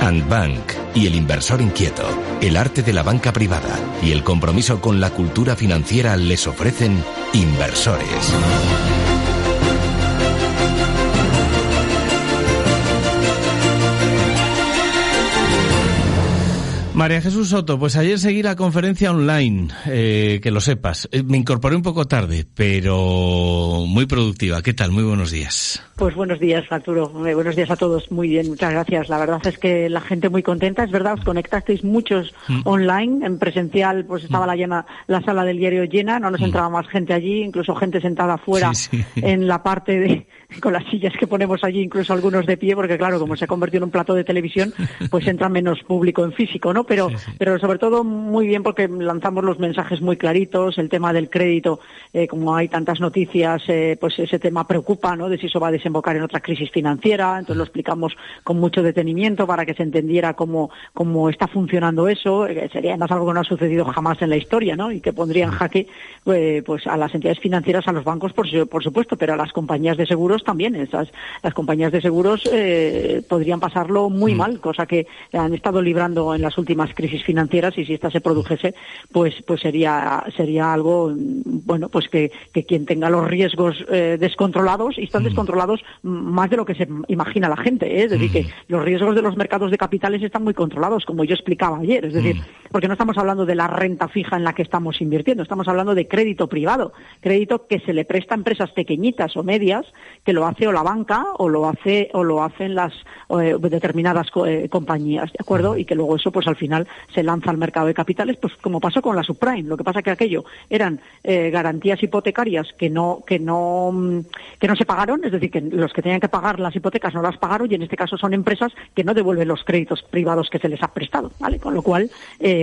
Andbank y el inversor inquieto, el arte de la banca privada y el compromiso con la cultura financiera les ofrecen Inversores. María Jesús Soto, pues ayer seguí la conferencia online, que lo sepas. Me incorporé un poco tarde, pero muy productiva. ¿Qué tal? Muy buenos días. Pues buenos días, Arturo. Buenos días a todos. Muy bien, muchas gracias. La verdad es que la gente muy contenta. Es verdad, os conectasteis muchos online. En presencial, pues estaba la sala del diario llena. No nos entraba más gente allí, incluso gente sentada afuera en la parte de con las sillas que ponemos allí, incluso algunos de pie, porque claro, como se ha convertido en un plato de televisión, pues entra menos público en físico, ¿no? Pero sobre todo muy bien porque lanzamos los mensajes muy claritos. El tema del crédito, como hay tantas noticias, pues ese tema preocupa, ¿no? De si eso va a desembocar en otra crisis financiera. Entonces lo explicamos con mucho detenimiento para que se entendiera cómo está funcionando eso. Sería además algo que no ha sucedido jamás en la historia, ¿no? Y que pondría en jaque pues a las entidades financieras, a los bancos, por supuesto, pero a las compañías de seguros también. Las compañías de seguros podrían pasarlo muy mal, cosa que han estado librando en las últimas crisis financieras, y si esta se produjese, pues sería algo, bueno, pues que quien tenga los riesgos descontrolados, y están descontrolados más de lo que se imagina la gente, es decir, que los riesgos de los mercados de capitales están muy controlados, como yo explicaba ayer, es decir, porque no estamos hablando de la renta fija en la que estamos invirtiendo, estamos hablando de crédito privado, crédito que se le presta a empresas pequeñitas o medias, que lo hace o la banca o lo hacen las determinadas compañías, ¿de acuerdo? Y que luego eso, pues al final se lanza al mercado de capitales, pues como pasó con la subprime. Lo que pasa que aquello eran garantías hipotecarias que no se pagaron, es decir, que los que tenían que pagar las hipotecas no las pagaron, y en este caso son empresas que no devuelven los créditos privados que se les ha prestado, ¿vale? Con lo cual,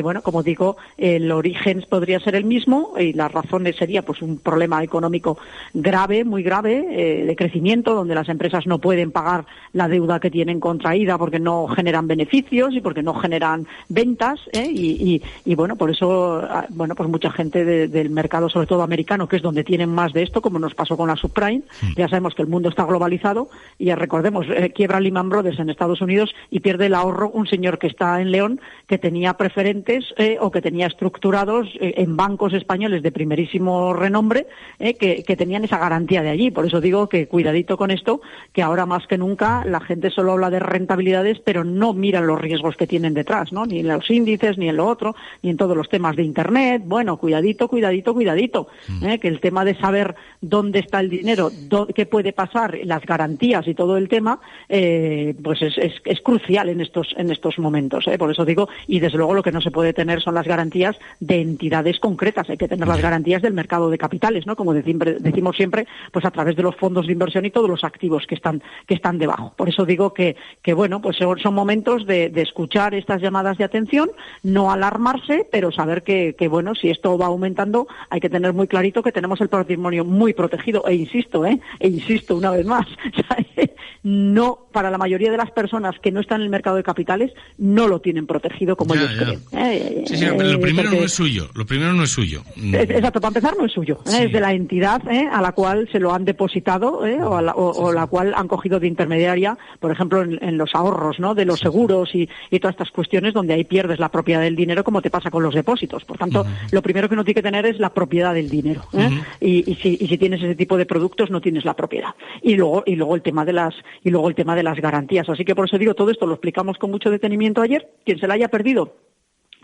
bueno, como digo, el origen podría ser el mismo, y las razones sería pues un problema económico grave, muy grave, de crecimiento, donde las empresas no pueden pagar la deuda que tienen contraída porque no generan beneficios y porque no generan ventas, y bueno, por eso, bueno, pues mucha gente del mercado, sobre todo americano, que es donde tienen más de esto, como nos pasó con la subprime. Ya sabemos que el mundo está globalizado, y ya recordemos, quiebra Lehman Brothers en Estados Unidos y pierde el ahorro un señor que está en León, que tenía preferentes o que tenía estructurados en bancos españoles de primerísimo renombre, que tenían esa garantía de allí. Por eso digo que cuidadito con esto, que ahora más que nunca la gente solo habla de rentabilidades, pero no mira los riesgos que tienen detrás, ¿no? Ni en los índices, ni en lo otro, ni en todos los temas de Internet. Bueno, cuidadito, que el tema de saber dónde está el dinero, qué puede pasar, las garantías y todo el tema, pues es crucial en estos momentos, Por eso digo, y desde luego lo que no se puede tener son las garantías de entidades concretas. Hay que tener las garantías del mercado de capitales, ¿no? Como decimos siempre, pues a través de los fondos de inversión y todos los activos que están debajo. Por eso digo que bueno, pues son momentos de escuchar estas llamadas de atención, no alarmarse, pero saber que bueno, si esto va aumentando, hay que tener muy clarito que tenemos el patrimonio muy protegido, e insisto una vez más, no, para la mayoría de las personas que no están en el mercado de capitales, no lo tienen protegido como ellos creen. Sí, pero lo primero no es suyo. Exacto, para empezar no es suyo, es de la entidad a la cual se lo han depositado, o la cual han cogido de intermediaria, por ejemplo, en los ahorros, ¿no? De los seguros y todas estas cuestiones, donde ahí pierdes la propiedad del dinero, como te pasa con los depósitos. Por tanto, lo primero que uno tiene que tener es la propiedad del dinero, y si tienes ese tipo de productos, no tienes la propiedad. Y luego el tema de las garantías. Así que por eso digo, todo esto lo explicamos con mucho detenimiento ayer. Quien se la haya perdido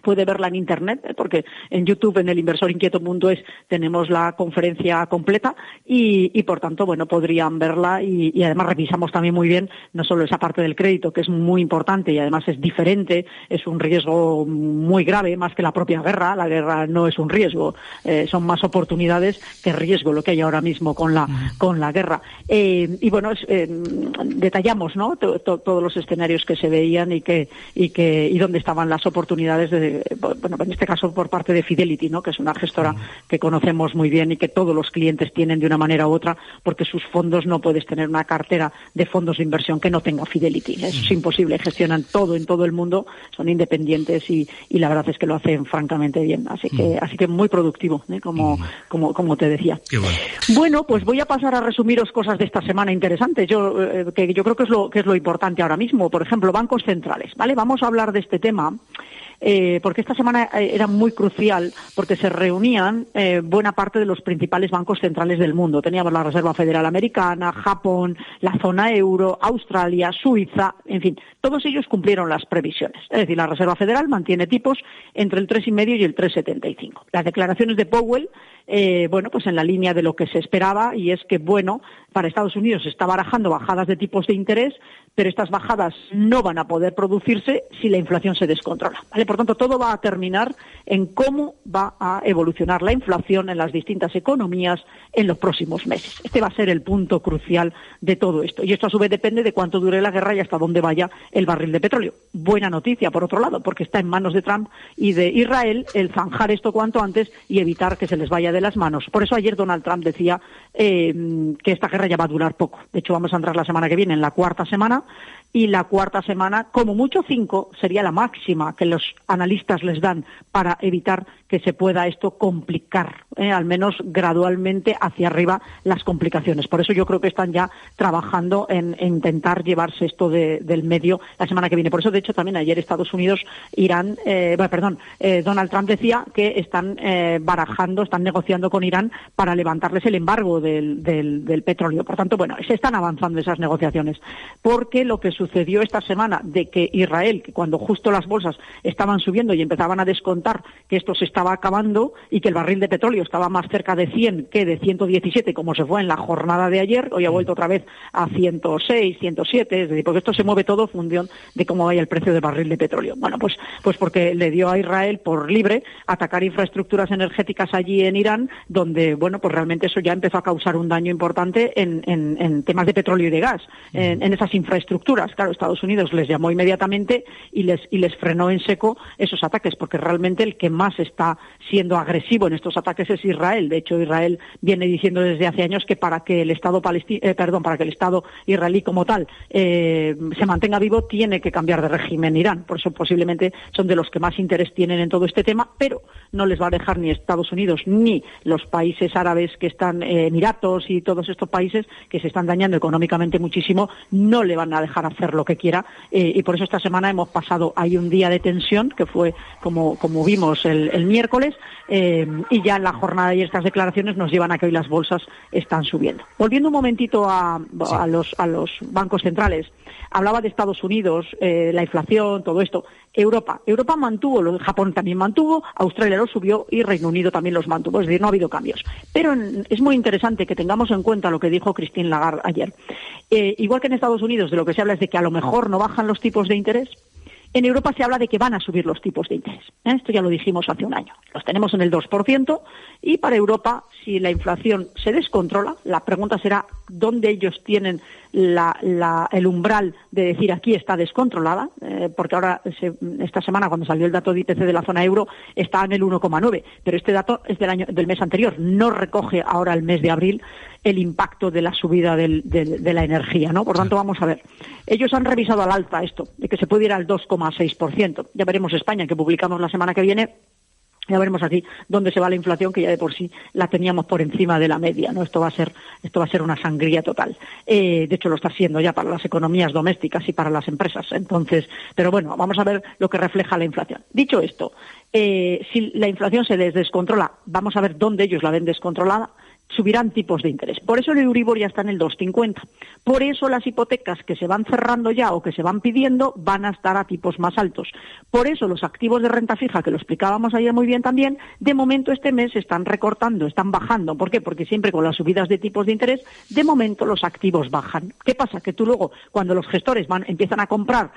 puede verla en Internet, porque en YouTube, en el inversorinquieto.es, tenemos la conferencia completa, y por tanto, bueno, podrían verla, y además revisamos también muy bien no solo esa parte del crédito, que es muy importante y además es diferente, es un riesgo muy grave, más que la propia guerra. La guerra no es un riesgo, son más oportunidades que riesgo lo que hay ahora mismo con la guerra. Y bueno, detallamos, ¿no? Todos los escenarios que se veían y dónde estaban las oportunidades de bueno, en este caso por parte de Fidelity, ¿no? Que es una gestora que conocemos muy bien y que todos los clientes tienen de una manera u otra, porque sus fondos no puedes tener una cartera de fondos de inversión que no tenga Fidelity. Eso es imposible, gestionan todo en todo el mundo, son independientes y la verdad es que lo hacen francamente bien. Así que muy productivo, como te decía. Qué bueno. Bueno, pues voy a pasar a resumiros cosas de esta semana interesantes. Que yo creo que es lo importante ahora mismo. Por ejemplo, bancos centrales, ¿vale? Vamos a hablar de este tema. Porque esta semana era muy crucial, porque se reunían buena parte de los principales bancos centrales del mundo. Teníamos la Reserva Federal Americana, Japón, la zona euro, Australia, Suiza, en fin, todos ellos cumplieron las previsiones. Es decir, la Reserva Federal mantiene tipos entre el 3,5 y el 3,75. Las declaraciones de Powell, pues en la línea de lo que se esperaba, y es que, bueno, para Estados Unidos se está barajando bajadas de tipos de interés, pero estas bajadas no van a poder producirse si la inflación se descontrola, ¿vale? Por tanto, todo va a terminar en cómo va a evolucionar la inflación en las distintas economías en los próximos meses. Este va a ser el punto crucial de todo esto. Y esto, a su vez, depende de cuánto dure la guerra y hasta dónde vaya el barril de petróleo. Buena noticia, por otro lado, porque está en manos de Trump y de Israel el zanjar esto cuanto antes y evitar que se les vaya de las manos. Por eso ayer Donald Trump decía que esta guerra ya va a durar poco. De hecho, vamos a entrar la semana que viene en la cuarta semana, y la cuarta semana, como mucho 5, sería la máxima que los analistas les dan para evitar que se pueda esto complicar, al menos gradualmente hacia arriba las complicaciones. Por eso yo creo que están ya trabajando en intentar llevarse esto del medio la semana que viene. Por eso, de hecho, también ayer Estados Unidos, Donald Trump decía que están barajando, están negociando con Irán para levantarles el embargo del petróleo. Por tanto, bueno, se están avanzando esas negociaciones, porque lo que sucedió esta semana de que Israel, que cuando justo las bolsas estaban subiendo y empezaban a descontar que esto se estaba acabando y que el barril de petróleo estaba más cerca de 100 que de 117, como se fue en la jornada de ayer, hoy ha vuelto otra vez a 106, 107, es decir, porque esto se mueve todo en función de cómo vaya el precio del barril de petróleo. Bueno, pues porque le dio a Israel por libre atacar infraestructuras energéticas allí en Irán, donde, bueno, pues realmente eso ya empezó a causar un daño importante en temas de petróleo y de gas, en esas infraestructuras. Claro, Estados Unidos les llamó inmediatamente y les frenó en seco esos ataques, porque realmente el que más está siendo agresivo en estos ataques es Israel. De hecho, Israel viene diciendo desde hace años que para que el Estado israelí como tal se mantenga vivo, tiene que cambiar de régimen Irán. Por eso posiblemente son de los que más interés tienen en todo este tema, pero no les va a dejar ni Estados Unidos ni los países árabes que están, Emiratos y todos estos países que se están dañando económicamente muchísimo, no le van a dejar hacer lo que quiera, y por eso esta semana hemos pasado ahí un día de tensión, que fue como vimos el miércoles, y ya en la jornada y estas declaraciones nos llevan a que hoy las bolsas están subiendo. Volviendo un momentito a los bancos centrales, hablaba de Estados Unidos, la inflación, todo esto. Europa mantuvo, Japón también mantuvo, Australia lo subió y Reino Unido también los mantuvo, es decir, no ha habido cambios. Pero es muy interesante que tengamos en cuenta lo que dijo Christine Lagarde ayer. Igual que en Estados Unidos de lo que se habla es de que a lo mejor no bajan los tipos de interés, en Europa se habla de que van a subir los tipos de interés. Esto ya lo dijimos hace un año. Los tenemos en el 2%, y para Europa, si la inflación se descontrola, la pregunta será dónde ellos tienen el umbral de decir aquí está descontrolada, porque ahora, esta semana, cuando salió el dato de IPC de la zona euro, está en el 1,9, pero este dato es del mes anterior, no recoge ahora el mes de abril el impacto de la subida de la energía, ¿no? Por tanto, vamos a ver. Ellos han revisado al alza esto, de que se puede ir al 2,6%. Ya veremos España, que publicamos la semana que viene. Ya veremos aquí dónde se va la inflación, que ya de por sí la teníamos por encima de la media, ¿no? Esto va a ser una sangría total. De hecho, lo está siendo ya para las economías domésticas y para las empresas. Entonces, pero bueno, vamos a ver lo que refleja la inflación. Dicho esto, si la inflación se descontrola, vamos a ver dónde ellos la ven descontrolada. Subirán tipos de interés. Por eso el Euribor ya está en el 2,50. Por eso las hipotecas que se van cerrando ya o que se van pidiendo van a estar a tipos más altos. Por eso los activos de renta fija, que lo explicábamos ayer muy bien también, de momento este mes están recortando, están bajando. ¿Por qué? Porque siempre con las subidas de tipos de interés, de momento los activos bajan. ¿Qué pasa? Que tú luego, cuando los gestores empiezan a comprar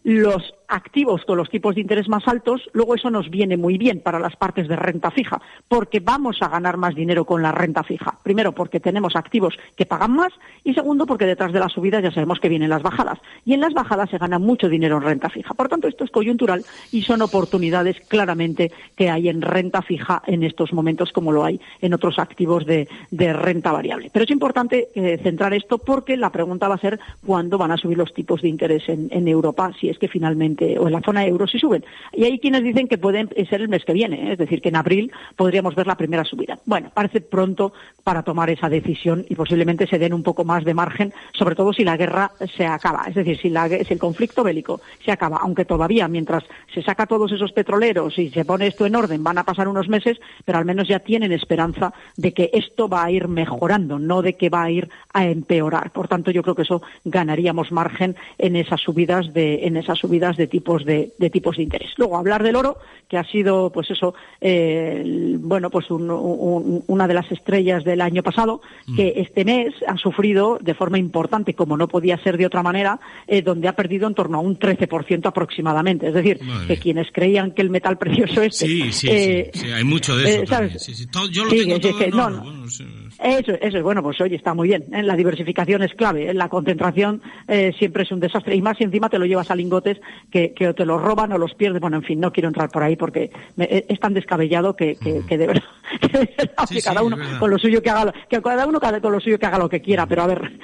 los activos con los tipos de interés más altos, luego eso nos viene muy bien para las partes de renta fija, porque vamos a ganar más dinero con la renta fija. Primero, porque tenemos activos que pagan más, y segundo, porque detrás de las subidas ya sabemos que vienen las bajadas. Y en las bajadas se gana mucho dinero en renta fija. Por tanto, esto es coyuntural y son oportunidades claramente que hay en renta fija en estos momentos, como lo hay en otros activos de renta variable. Pero es importante centrar esto, porque la pregunta va a ser cuándo van a subir los tipos de interés en Europa, si es que finalmente, o en la zona euro si suben. Y hay quienes dicen que pueden ser el mes que viene, es decir, que en abril podríamos ver la primera subida. Bueno, parece pronto para tomar esa decisión y posiblemente se den un poco más de margen, sobre todo si la guerra se acaba, es decir, si el conflicto bélico se acaba, aunque todavía mientras se saca todos esos petroleros y se pone esto en orden van a pasar unos meses, pero al menos ya tienen esperanza de que esto va a ir mejorando, no de que va a ir a empeorar. Por tanto, yo creo que eso ganaríamos margen en esas subidas de tipos de interés. Luego, hablar del oro, que ha sido, pues eso, una de las estrellas del año pasado, que este mes ha sufrido de forma importante, como no podía ser de otra manera, donde ha perdido en torno a un 13% aproximadamente. Es decir, que quienes creían que el metal precioso Sí, hay mucho de eso también. Yo lo tengo todo en oro. Eso, bueno, pues oye, está muy bien. La diversificación es clave. La concentración siempre es un desastre. Y más si encima te lo llevas a lingotes que o te los roban o los pierdes. Bueno, en fin, no quiero entrar por ahí porque es tan descabellado que de verdad cada uno con lo suyo que haga con lo suyo que haga lo que quiera. Pero a ver,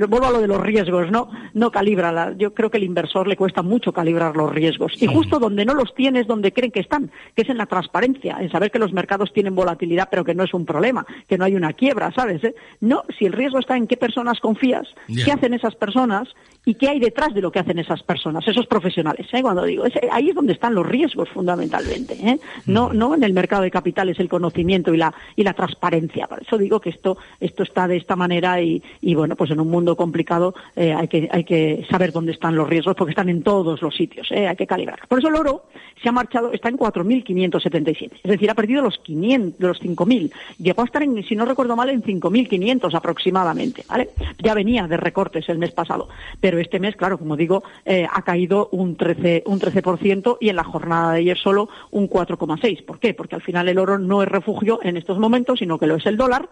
vuelvo a lo de los riesgos, no calibra. Yo creo que al inversor le cuesta mucho calibrar los riesgos. Y justo donde no los tiene es donde creen que están, que es en la transparencia, en saber que los mercados tienen volatilidad, pero que no es un problema, que no hay una quiebra, ¿sabes? No, si el riesgo está en qué personas confías, qué hacen esas personas y qué hay detrás de lo que hacen esas personas, esos profesionales, cuando digo, ahí es donde están los riesgos fundamentalmente, no en el mercado de capitales el conocimiento y la transparencia. Por eso digo que esto está de esta manera y bueno, pues en un mundo complicado hay que saber dónde están los riesgos, porque están en todos los sitios, hay que calibrar. Por eso el oro se ha marchado, está en 4.577, es decir, ha perdido los 5.000, llegó a estar si no recuerdo mal, en 5.500 aproximadamente, ¿vale? Ya venía de recortes el mes pasado, pero este mes, claro, como digo, ha caído un 13% y en la jornada de ayer solo un 4,6%. ¿Por qué? Porque al final el oro no es refugio en estos momentos, sino que lo es el dólar.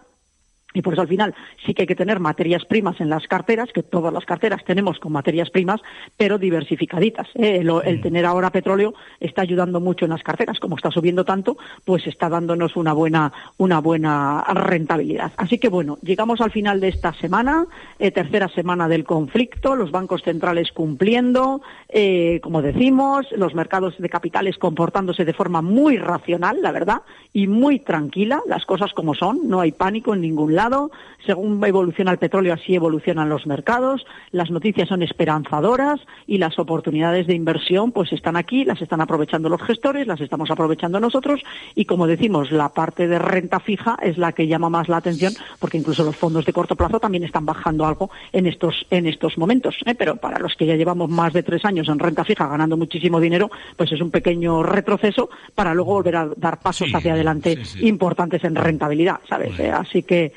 Y por eso al final sí que hay que tener materias primas en las carteras, que todas las carteras tenemos con materias primas, pero diversificaditas. El tener ahora petróleo está ayudando mucho en las carteras. Como está subiendo tanto, pues está dándonos una buena rentabilidad. Así que bueno, llegamos al final de esta semana, tercera semana del conflicto, los bancos centrales cumpliendo, como decimos, los mercados de capitales comportándose de forma muy racional, la verdad, y muy tranquila, las cosas como son, no hay pánico en ningún lado. Según evoluciona el petróleo, así evolucionan los mercados, las noticias son esperanzadoras y las oportunidades de inversión pues están aquí, las están aprovechando los gestores, las estamos aprovechando nosotros y, como decimos, la parte de renta fija es la que llama más la atención, porque incluso los fondos de corto plazo también están bajando algo en estos momentos, pero para los que ya llevamos más de 3 años en renta fija ganando muchísimo dinero, pues es un pequeño retroceso para luego volver a dar pasos hacia adelante importantes en rentabilidad, ¿sabes? Así que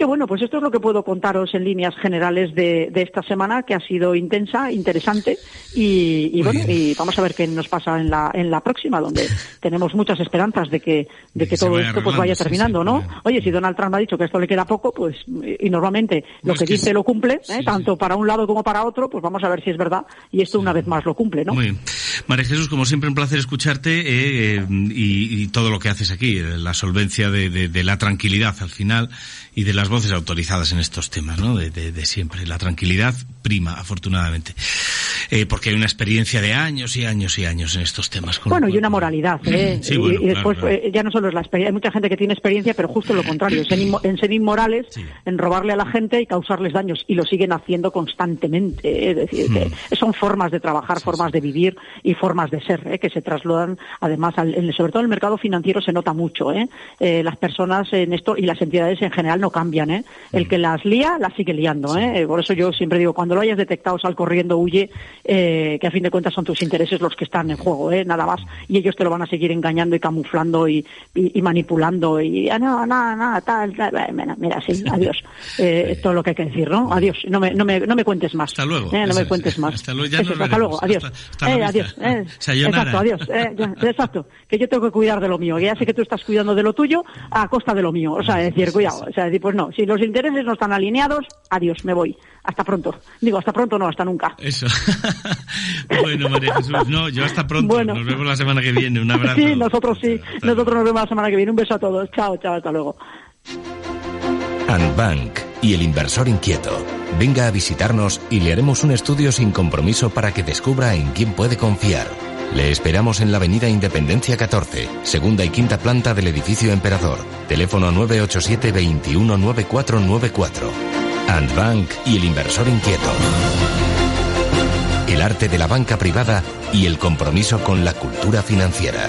bueno, pues esto es lo que puedo contaros en líneas generales de esta semana, que ha sido intensa, interesante y bueno, y vamos a ver qué nos pasa en la próxima, donde tenemos muchas esperanzas de que todo esto pues vaya terminando, ¿no? Oye, si Donald Trump ha dicho que esto le queda poco, pues y normalmente lo que dice lo cumple, tanto para un lado como para otro, pues vamos a ver si es verdad y esto una vez más lo cumple, ¿no? Muy bien. María Jesús, como siempre un placer escucharte y todo lo que haces aquí, la solvencia de la tranquilidad al final y de las voces autorizadas en estos temas, ¿no? De siempre. La tranquilidad prima, afortunadamente. Porque hay una experiencia de años y años y años en estos temas. Bueno, y una moralidad, Sí, bueno, y después claro. Ya no solo es la experiencia, hay mucha gente que tiene experiencia, pero justo lo contrario, en ser inmorales, en robarle a la gente y causarles daños, y lo siguen haciendo constantemente, es decir, que son formas de trabajar, formas de vivir y formas de ser, que se trasladan, además, sobre todo en el mercado financiero se nota mucho, las personas en esto y las entidades en general no cambian, el que las lía, las sigue liando, por eso yo siempre digo, cuando lo hayas detectado, sal corriendo, huye, que a fin de cuentas son tus intereses los que están en juego, nada más, y ellos te lo van a seguir engañando y camuflando y manipulando y tal, mira, sí, adiós, todo lo que hay que decir, ¿no? Adiós, no me cuentes más. Hasta luego. No me cuentes más. Hasta luego, ya nos veremos. Hasta luego, adiós. Adiós. Exacto, adiós. Exacto, que yo tengo que cuidar de lo mío, que ya sé que tú estás cuidando de lo tuyo a costa de lo mío, o sea, decir, cuidado, o sea, decir, pues no, si los intereses no están alineados, adiós, me voy. Hasta pronto. Digo, hasta pronto no, hasta nunca. Eso. Bueno, María Jesús, no, yo hasta pronto. Bueno. Nos vemos la semana que viene. Un abrazo. Sí, nosotros sí. Nosotros nos vemos la semana que viene. Un beso a todos. Chao, hasta luego. Antbank y el inversor inquieto. Venga a visitarnos y le haremos un estudio sin compromiso para que descubra en quién puede confiar. Le esperamos en la avenida Independencia 14, segunda y quinta planta del edificio Emperador. Teléfono 987 21 9494. Antbank y el inversor inquieto. El arte de la banca privada y el compromiso con la cultura financiera.